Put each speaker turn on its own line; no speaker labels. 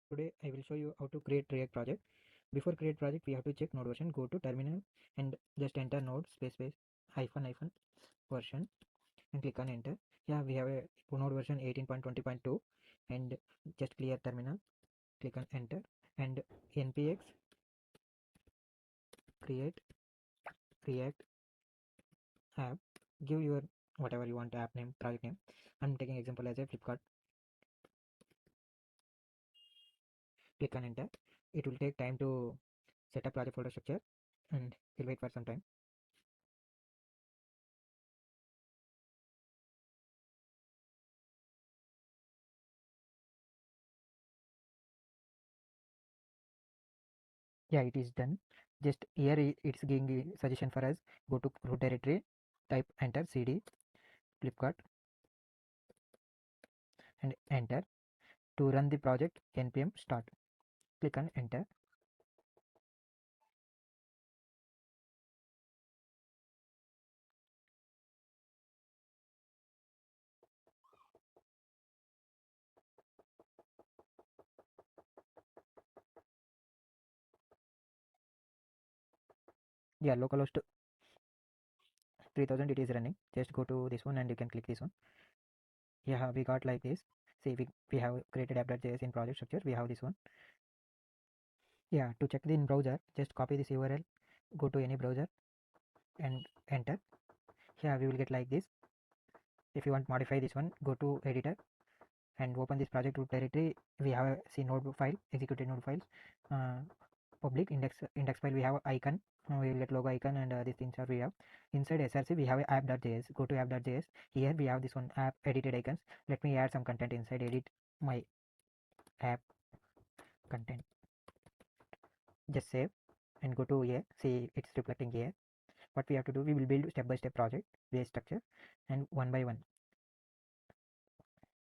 Today I will show you how to create React project. Before create project, we have to check node version. Go to terminal and just enter node space hyphen hyphen version and click on enter. Yeah, we have a node version 18.20.2 and just clear terminal. Click on enter and npx create React app. Give your whatever you want app name, project name. I'm taking example as a Flipkart. Click on enter. It will take time to set up project folder structure and we'll wait for some time. Yeah, it is done. Just here it's giving a suggestion for us. Go to root directory, type enter cd Flipkart and enter. To run the project, npm start. Click on enter. Yeah, localhost 3000 it is running. Just go to this one and you can click this one. Yeah, we got like this. See, we have created app.js in project structure. We have this one. Yeah, to check the in browser, just copy this URL, go to any browser and enter. Yeah, we will get like this. If you want to modify this one, go to editor and open this project root directory. We have a node file, executed node files, public index file. We have icon. We will get logo icon and these things are we have inside src. We have app.js. Go to app.js. Here we have this one app edited icons. Let me add some content inside. Edit my app content. Just save and go to here. See, it's reflecting here. What we have to do, we will build step by step project base structure and one by one.